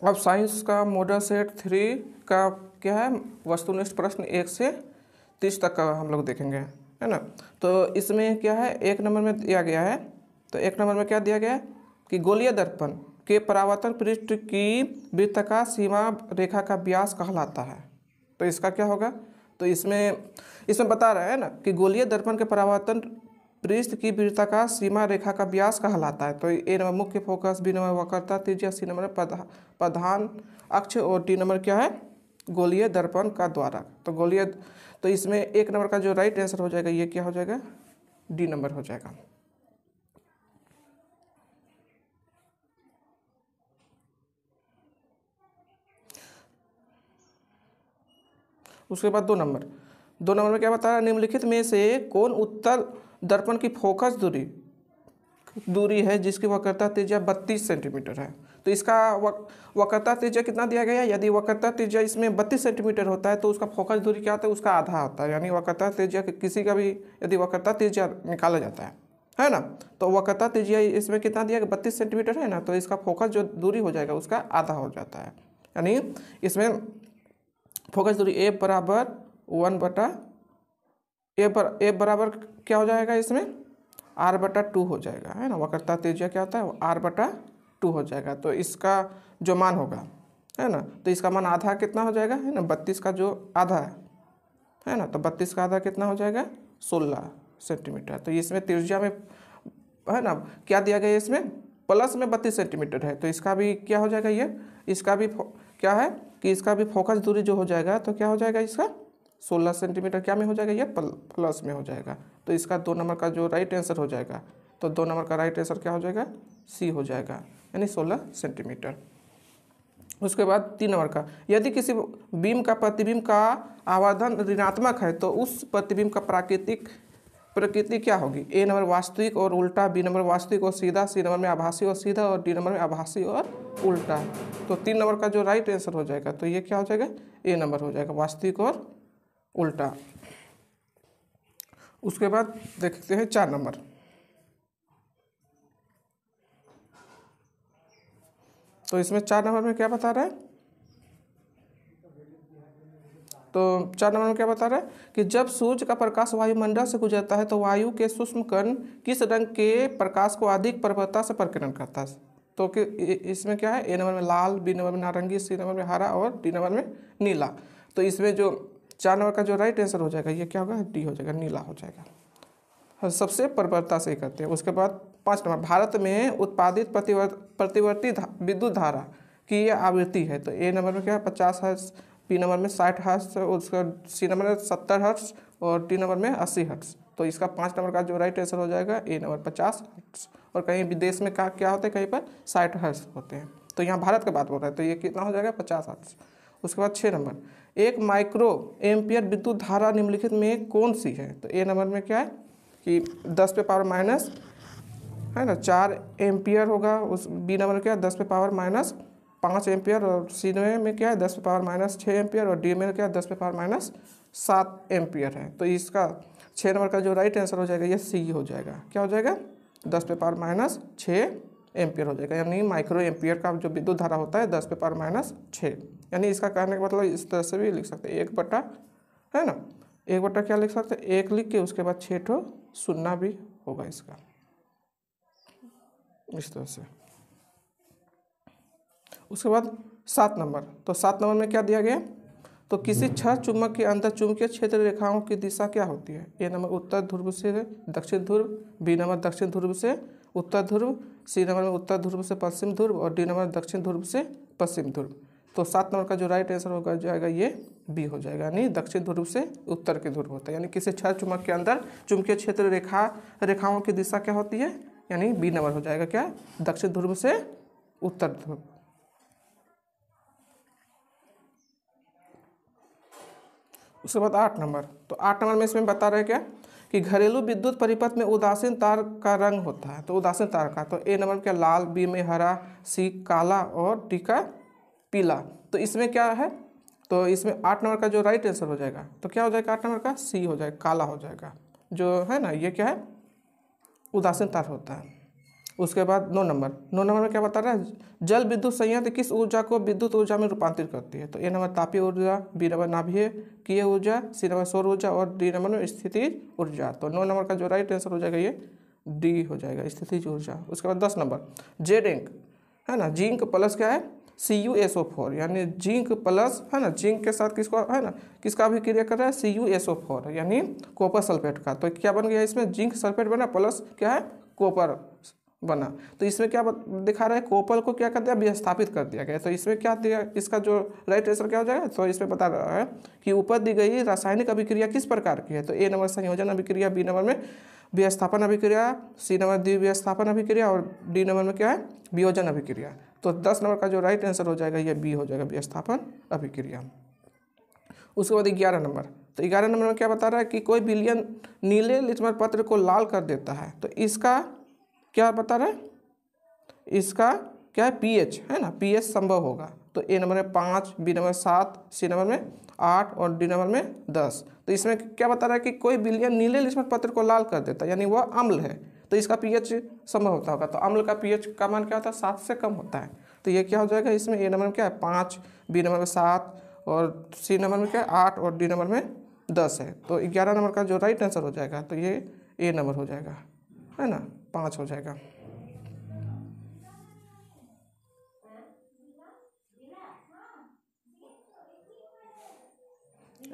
अब साइंस का model set 3 का क्या है, वस्तुनिष्ठ प्रश्न 1 से 30 तक का हम लोग देखेंगे, है ना। तो इसमें क्या है, 1 नंबर में दिया गया है, तो 1 नंबर में क्या दिया गया है कि गोलीय दर्पण के परावर्तन पृष्ठ की वृत्ताकार सीमा रेखा का व्यास कहलाता है। तो इसका क्या होगा, तो इसमें बता रहा है ना कि गोलीय दर्पण के परावर्तन पृष्ठ की वृत्ताकार सीमा रेखा का व्यास कहलाता है। तो ए नंबर मुख्य फोकस, बी नंबर वक्रता त्रिज्या, सी नंबर प्रधान अक्ष और डी नंबर क्या है, गोलीय दर्पण का द्वारा। तो इसमें 1 नंबर का जो राइट आंसर हो जाएगा ये क्या हो जाएगा, डी नंबर हो जाएगा। उसके बाद 2 नंबर में क्या बता रहा है, निम्नलिखित में से कौन उत्तर दर्पण की फोकस दूरी है जिसकी वक्रता त्रिज्या 32 सेंटीमीटर है। तो इसका वक्रता त्रिज्या कितना दिया गया है, यदि वक्रता त्रिज्या इसमें 32 सेंटीमीटर होता है तो उसका फोकस दूरी क्या होता है, उसका आधा होता है। यानी वक्रता त्रिज्या किसी का भी यदि वक्रता त्रिज्या निकाला जाता है ना, तो वक्रता त्रिज्या इसमें कितना दिया, 32 सेंटीमीटर है ना, तो इसका फोकस जो दूरी हो जाएगा उसका आधा हो जाता है। यानी इसमें फोकस दूरी ए बराबर 1 बटा ए बराबर क्या हो जाएगा, इसमें r/2 हो जाएगा, है ना। वक्रता त्रिज्या क्या होता है, r/2 हो जाएगा। तो इसका जो मान होगा, है ना, तो इसका मान आधा कितना हो जाएगा, है ना, 32 का जो आधा है ना, तो 32 का आधा कितना हो जाएगा, 16 सेंटीमीटर। तो इसमें त्रिज्या में, है ना, क्या दिया गया है, इसमें प्लस में 32 सेंटीमीटर है, तो इसका भी क्या हो जाएगा, ये इसका भी क्या है कि इसका भी फोकस दूरी जो हो जाएगा तो क्या हो जाएगा, इसका 16 सेंटीमीटर क्या में हो जाएगा, ये प्लस में हो जाएगा। तो इसका 2 नंबर का जो राइट आंसर हो जाएगा, तो 2 नंबर का राइट आंसर क्या हो जाएगा, सी हो जाएगा, यानी 16 सेंटीमीटर। उसके बाद 3 नंबर का, यदि किसी बीम का प्रतिबिंब का आवर्धन ऋणात्मक है तो उस प्रतिबिंब का प्रकृति क्या होगी। ए नंबर वास्तविक और उल्टा, बी नंबर वास्तविक और सीधा, सी नंबर में आभासी और सीधा, और डी नंबर में आभासी और उल्टा। तो 3 नंबर का जो राइट आंसर हो जाएगा, तो ये क्या हो जाएगा, ए नंबर हो जाएगा, वास्तविक और उल्टा। उसके बाद देखते हैं 4 नंबर। तो इसमें 4 नंबर में क्या बता रहा है, तो 4 नंबर में क्या बता रहा है कि जब सूर्य का प्रकाश वायुमंडल से गुजरता है तो वायु के सूक्ष्म कण किस रंग के प्रकाश को अधिक प्रबलता से प्रकीर्णन करता है। तो कि इसमें क्या है, ए नंबर में लाल, बी नंबर में नारंगी, सी नंबर में हरा और डी नंबर में नीला। तो इसमें जो 4 नंबर का जो राइट आंसर हो जाएगा ये क्या होगा, डी हो जाएगा, नीला हो जाएगा, सबसे प्रबलता से करते हैं। उसके बाद 5 नंबर, भारत में उत्पादित प्रतिवर्ती विद्युत धारा की यह आवृत्ति है। तो ए नंबर में क्या है, 50 हर्ट्ज, बी नंबर में 60 हर्ट्ज, उसका सी नंबर में 70 हर्ट्ज और डी नंबर में 80 हर्ट्ज। तो इसका 5 नंबर का जो राइट आंसर हो जाएगा, ए नंबर 50 हर्ट्ज। और कहीं विदेश में क्या होता है, कहीं पर 60 हर्ट्ज होते हैं। तो यहाँ भारत की बात बोल रहा है, तो ये कितना हो जाएगा, 50 हर्ट्ज। उसके बाद 6 नंबर, 1 माइक्रो एम्पियर विद्युत धारा निम्नलिखित में कौन सी है। तो ए नंबर में क्या है कि 10 पे पावर माइनस, है ना, 4 एम्पियर होगा। उस बी नंबर क्या है, 10 पे पावर माइनस 5 एम्पियर, और सी में क्या है 10 पे पावर माइनस 6 एम्पियर, और डी में क्या है 10 पे पावर माइनस 7 एम्पियर है। तो इसका 6 नंबर का जो राइट आंसर हो जाएगा ये सी हो जाएगा, क्या हो जाएगा, 10 पे पावर माइनस 6 एम्पियर हो जाएगा। यानी माइक्रो एम्पियर का जो विद्युत धारा होता है 10 पे पावर माइनस 6। यानी इसका कहने का मतलब इस तरह से भी लिख सकते हैं, 1/, है ना, 1/, क्या लिख सकते हैं, 1 लिख के उसके बाद 6 ठो शून्य भी होगा इसका, इस तरह से। उसके बाद 7 नंबर, तो 7 नंबर में क्या दिया गया, तो किसी छह चुंबक के अंदर चुंबकीय क्षेत्र रेखाओं की दिशा क्या होती है। ए नंबर उत्तर ध्रुव से दक्षिण ध्रुव, बी नंबर दक्षिण ध्रुव से उत्तर ध्रुव, सी नंबर में उत्तर ध्रुव से पश्चिम ध्रुव, और डी नंबर दक्षिण ध्रुव से पश्चिम ध्रुव। तो 7 नंबर का जो राइट आंसर होगा जाएगा ये बी हो जाएगा, यानी दक्षिण ध्रुव से उत्तर के ध्रुव होता है। यानी किसी छह चुंबक के अंदर चुंबकीय क्षेत्र रेखाओं की दिशा क्या होती है, यानी बी नंबर हो जाएगा, क्या, दक्षिण ध्रुव से उत्तर ध्रुव। उसके बाद 8 नंबर, तो 8 नंबर में इसमें बता रहे क्या कि घरेलू विद्युत परिपथ में उदासीन तार का रंग होता है। तो उदासीन तार का, तो ए नंबर क्या लाल, बी में हरा, सी काला और डी का पीला। तो इसमें क्या है, तो इसमें 8 नंबर का जो राइट आंसर हो जाएगा तो क्या हो जाएगा, 8 नंबर का सी हो जाएगा, काला हो जाएगा, जो है ना ये क्या है, उदासीन तार होता है। उसके बाद 9 नंबर में क्या बता रहा है, जल विद्युत संयंत्र किस ऊर्जा को विद्युत ऊर्जा में रूपांतरित करती है। तो ए नंबर तापीय ऊर्जा, बी नंबर नाभिकीय ऊर्जा, सी नंबर सौर ऊर्जा और डी नंबर में स्थितिज ऊर्जा। तो 9 नंबर का जो राइट आंसर हो जाएगा ये डी हो जाएगा, स्थितिज ऊर्जा। उसके बाद 10 नंबर जेड इंक है ना, जिंक प्लस क्या है CuSO4, यानी जिंक प्लस है ना, जिंक के साथ किसको है ना, किसका अभिक्रिया कर रहा है CuSO4 यानी कॉपर सल्फेट का। तो क्या बन गया इसमें, जिंक सल्फेट बना प्लस क्या है कॉपर बना। तो इसमें क्या दिखा रहा है, कॉपर को क्या कर दिया, विस्थापित कर दिया गया। तो इसमें क्या दिया, इसका जो राइट आंसर क्या हो जाएगा, तो इसमें बता रहा है कि ऊपर दी गई रासायनिक अभिक्रिया किस प्रकार की है। तो ए नंबर संयोजन अभिक्रिया, बी नंबर में विस्थापन अभिक्रिया, सी नंबर द्विविस्थापन अभिक्रिया और डी नंबर में क्या है वियोजन अभिक्रिया। तो 10 नंबर का जो राइट आंसर हो जाएगा ये बी हो जाएगा, विस्थापन अभिक्रिया। उसके बाद 11 नंबर, तो 11 नंबर में क्या बता रहा है कि कोई विलयन नीले लिटमस पत्र को लाल कर देता है। तो इसका क्या बता रहा है, इसका क्या है पीएच है ना, पीएच संभव होगा। तो ए नंबर में 5, बी नंबर 7, सी नंबर में 8 और डी नंबर में 10। तो इसमें क्या बता रहा है कि कोई विलयन नीले लिटमस पत्र को लाल कर देता है, यानी वह अम्ल है। तो इसका पीएच संभव होता होगा। तो अम्ल का पीएच का मान क्या होता है, 7 से कम होता है। तो ये क्या हो जाएगा, इसमें ए नंबर में क्या है 5, बी नंबर में 7 और सी नंबर में क्या है 8 और डी नंबर में 10 है। तो 11 नंबर का जो राइट आंसर हो जाएगा तो ये ए नंबर हो जाएगा है ना, 5 हो जाएगा।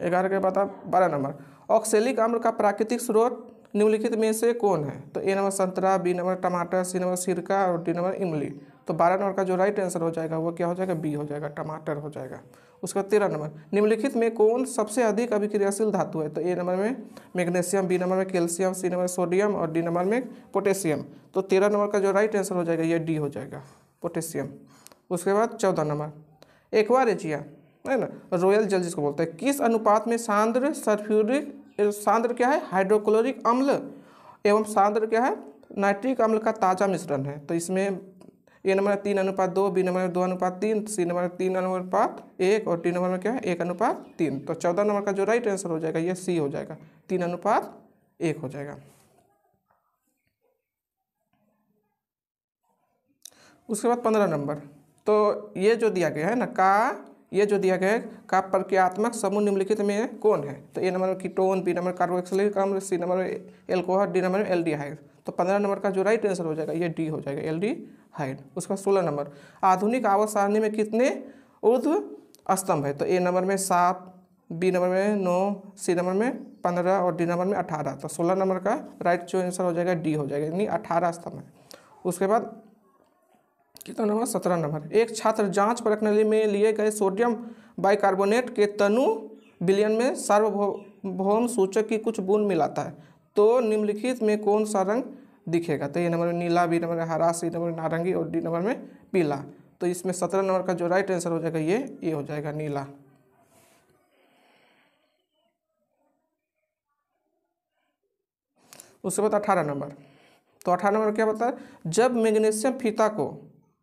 ग्यारह के बाद 12 नंबर, ऑक्सैलिक अम्ल का प्राकृतिक स्रोत निम्नलिखित में से कौन है। तो ए नंबर संतरा, बी नंबर टमाटर, सी नंबर सिरका और डी नंबर इमली। तो 12 नंबर का जो राइट आंसर हो जाएगा वो क्या हो जाएगा, बी हो जाएगा, टमाटर हो जाएगा। उसके बाद 13 नंबर, निम्नलिखित में कौन सबसे अधिक अभिक्रियाशील धातु है। तो ए नंबर में मैग्नीशियम, बी नंबर में कैल्शियम, सी नंबर सोडियम और डी नंबर में पोटेशियम। तो 13 नंबर का जो राइट आंसर हो जाएगा ये डी हो जाएगा, पोटेशियम। उसके बाद 14 नंबर, एक्वारेजिया है ना, रॉयल जल जिसको बोलते हैं, किस अनुपात में सांद्र सल्फ्यूरिक, सांद्र क्या है हाइड्रोक्लोरिक अम्ल एवं सांद्र क्या है नाइट्रिक अम्ल का ताज़ा मिश्रण है। तो इसमें A number 3:2, B number 2:3, C number 3:1 और डी नंबर में क्या है 1:3। तो 14 नंबर का जो राइट आंसर हो जाएगा ये सी हो जाएगा, 3:1 हो जाएगा। उसके बाद 15 नंबर, तो ये जो दिया गया है ना ये जो दिया गया है का प्रक्रियात्मक समूह निम्नलिखित में कौन है। तो ए नंबर में कीटोन, बी नंबर कार्बोक्सिलिक अम्ल, सी नंबर में एल्कोहल, डी नंबर में एल्डिहाइड। तो 15 नंबर का जो राइट आंसर हो जाएगा ये डी हो जाएगा, एल्डिहाइड। उसका 16 नंबर, आधुनिक आवर्त सारणी में कितने ऊर्ध्व स्तंभ है। तो ए नंबर में 7, बी नंबर में 9, सी नंबर में 15 और डी नंबर में 18। तो 16 नंबर का राइट जो आंसर हो जाएगा डी हो जाएगा, यानी 18 स्तंभ है। उसके बाद कितना नंबर 17 नंबर, एक छात्र जांच प्रणाली में लिए गए सोडियम बाइकार्बोनेट के तनु विलयन में सार्वभौम सूचक की कुछ बूंद मिलाता है। तो निम्नलिखित में कौन सा रंग दिखेगा। तो ए नंबर में नीला, बी नंबर में हरा, सी नंबर में नारंगी और डी नंबर में पीला। तो इसमें 17 नंबर का जो राइट आंसर हो जाएगा ये हो जाएगा, नीला। उसके बाद 18 नंबर, तो 18 नंबर क्या बता है, जब मैग्नीशियम फीता को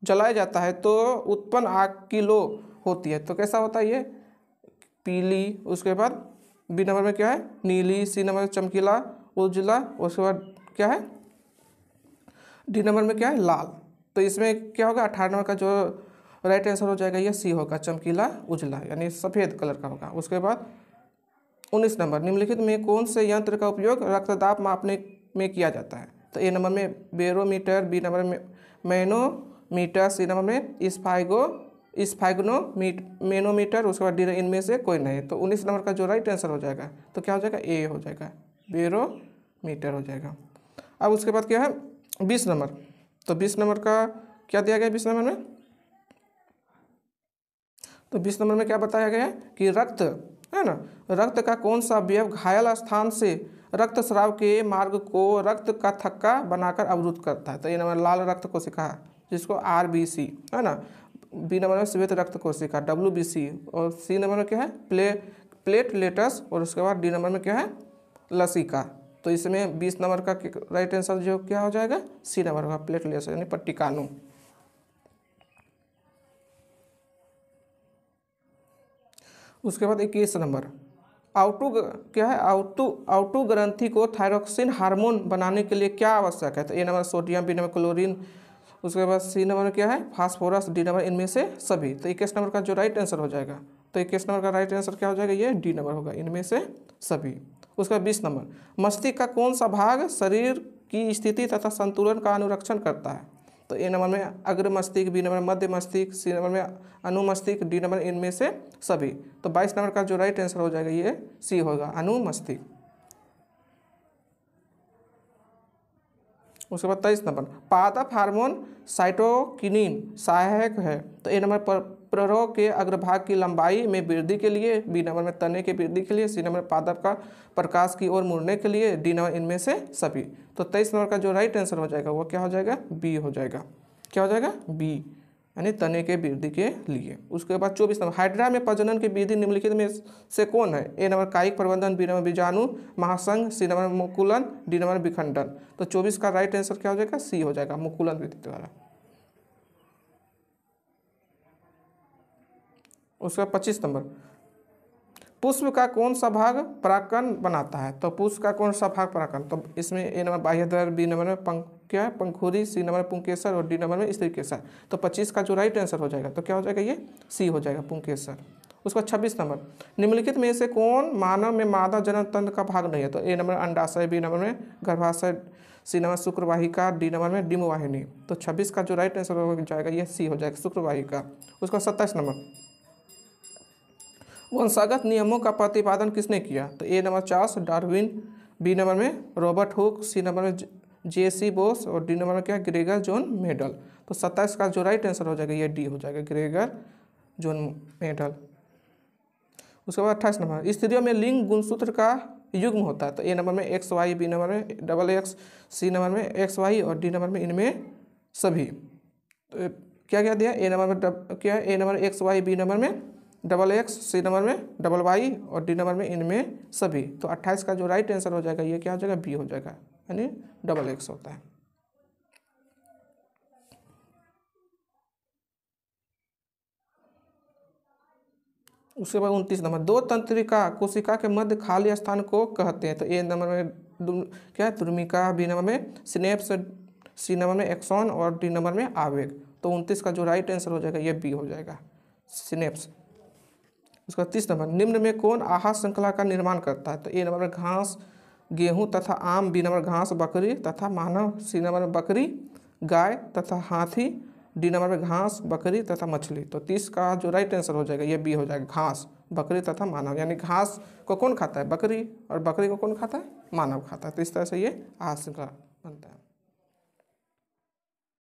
जलाया जाता है तो उत्पन्न आग की लो होती है। तो कैसा होता है ये पीली। उसके बाद बी नंबर में क्या है नीली, सी नंबर में चमकीला उजला, उसके बाद क्या है डी नंबर में क्या है लाल। तो इसमें क्या होगा 18 नंबर का जो राइट आंसर हो जाएगा ये सी होगा, चमकीला उजला, यानी सफ़ेद कलर का होगा। उसके बाद 19 नंबर, निम्नलिखित में कौन से यंत्र का उपयोग रक्तदाब मापने में किया जाता है। तो ए नंबर में बेरोमीटर, बी नंबर में मैनोमीटर, सी नंबर में मैनोमीटर, उसके बाद डी इनमें से कोई नहीं। तो 19 नंबर का जो राइट आंसर हो जाएगा तो क्या हो जाएगा ए हो जाएगा, बेरोमीटर हो जाएगा। अब उसके बाद क्या है 20 नंबर, तो 20 नंबर का क्या दिया गया 20 नंबर में, तो 20 नंबर में क्या बताया गया कि रक्त है ना, रक्त का कौन सा अवयव घायल स्थान से रक्त स्राव के मार्ग को रक्त का थक्का बनाकर अवरुद्ध करता है। तो ये नंबर लाल रक्त कोशिका जिसको RBC है ना, बी नंबर में श्वेत रक्त कोशिका WBC और सी नंबर में क्या है प्लेटलेटस और उसके बाद डी नंबर में क्या है लसिका। तो इसमें 20 नंबर का राइट आंसर जो क्या हो जाएगा सी नंबर का प्लेटलेट्स यानी पट्टिकाणु। उसके बाद 21 नंबर, क्या है आउटू ग्रंथि को थायरोक्सिन हार्मोन बनाने के लिए क्या आवश्यक है? तो A number sodium, B number chlorine, उसके बाद सी नंबर क्या है फास्फोरस, डी नंबर इनमें से सभी। तो 21 नंबर का जो राइट आंसर हो जाएगा, तो 21 नंबर का राइट आंसर क्या हो जाएगा? ये डी नंबर होगा, इनमें से सभी। उसका 20 नंबर मस्तिष्क का कौन सा भाग शरीर की स्थिति तथा संतुलन का अनुरक्षण करता है? तो ए नंबर में अग्र मस्तिष्क, बी नंबर मध्य मस्तिष्क, सी नंबर में अनुमस्तिष्क, डी नंबर इनमें से सभी। तो 22 नंबर का जो राइट आंसर हो जाएगा ये सी होगा, अनुमस्तिष्क। उसके बाद 23 नंबर पादप हार्मोन साइटोकिनिन सहायक है। तो ए नंबर पर प्ररोह के अग्रभाग की लंबाई में वृद्धि के लिए, बी नंबर में तने की वृद्धि के लिए, सी नंबर पादप का प्रकाश की ओर मुड़ने के लिए, डी नंबर इनमें से सभी। तो 23 नंबर का जो राइट आंसर हो जाएगा वो क्या हो जाएगा? बी हो जाएगा। क्या हो जाएगा? बी, यानी तने के वृद्धि के लिए। उसके बाद 24 नंबर हाइड्रा में प्रजनन की विधि निम्नलिखित में से कौन है? ए नंबर कायिक प्रबंधन, बी नंबर बीजाणु महासंघ, सी नंबर मुकुलन, डी नंबर विखंडन। तो 24 का राइट आंसर क्या हो जाएगा? सी हो जाएगा, मुकुलन विधि द्वारा। उसका 25 नंबर पुष्प का कौन सा भाग परागकण बनाता है? तो पुष्प का कौन सा भाग परागकण? तो इसमें ए नंबर बाह्यद्वार, बी नंबर में क्या है पंखुड़ी, सी नंबर पुंकेसर और डी नंबर में स्त्रीकेसर। तो 25 का जो राइट आंसर हो जाएगा तो क्या हो जाएगा? ये सी हो जाएगा, पुंकेसर। उसका 26 नंबर निम्नलिखित में से कौन मानव में मादा जनन तंत्र का भाग नहीं है? तो ए नंबर अंडाशय, बी नंबर में गर्भाशय, सी नंबर शुक्रवाहिका, डी नंबर में डिम्बवाहिनी। तो 26 का जो राइट आंसर हो जाएगा ये सी हो जाएगा, शुक्रवाहिका। उसका 27 नंबर वंशागत नियमों का प्रतिपादन किसने किया? तो A number Charles Darwin, B number में रॉबर्ट हुक, सी नंबर में जे.सी. बोस और डी नंबर में क्या ग्रेगर जॉन मेडल। तो 27 का जो राइट आंसर हो जाएगा ये डी हो जाएगा, ग्रेगर जॉन मेडल। उसके बाद 28 नंबर स्त्रियों में लिंग गुणसूत्र का युग्म होता है। तो ए नंबर में XY, बी नंबर में XX, सी नंबर में XY और डी नंबर में इनमें सभी। तो क्या क्या दिया? ए नंबर में क्या है? ए नंबर XY, बी नंबर में XX, सी नंबर में YY और डी नंबर में इनमें सभी। तो 28 का जो राइट आंसर हो जाएगा ये क्या हो जाएगा? बी हो जाएगा, यानी XX होता है। उसके बाद 29 नंबर दो तंत्रिका कोशिका के मध्य खाली स्थान को कहते हैं। तो ए नंबर में क्या है दुर्मिका, बी नंबर में सिनेप्स, सी नंबर में एक्सॉन और डी नंबर में आवेग। तो 29 का जो राइट आंसर हो जाएगा ये बी हो जाएगा, सिनेप्स। उसका 30 नंबर निम्न में कौन आहार श्रृंखला का निर्माण करता है? तो ए नंबर में घास, गेहूं तथा आम, बी नंबर घास, बकरी तथा मानव, सी नंबर में बकरी, गाय तथा हाथी, डी नंबर में घास, बकरी तथा मछली। तो 30 का जो राइट आंसर हो जाएगा ये बी हो जाएगा, घास, बकरी तथा मानव। यानी घास को कौन खाता है? बकरी, और बकरी को कौन खाता है? मानव खाता है। तो इस तरह से ये आहार श्रृंखला बनता है।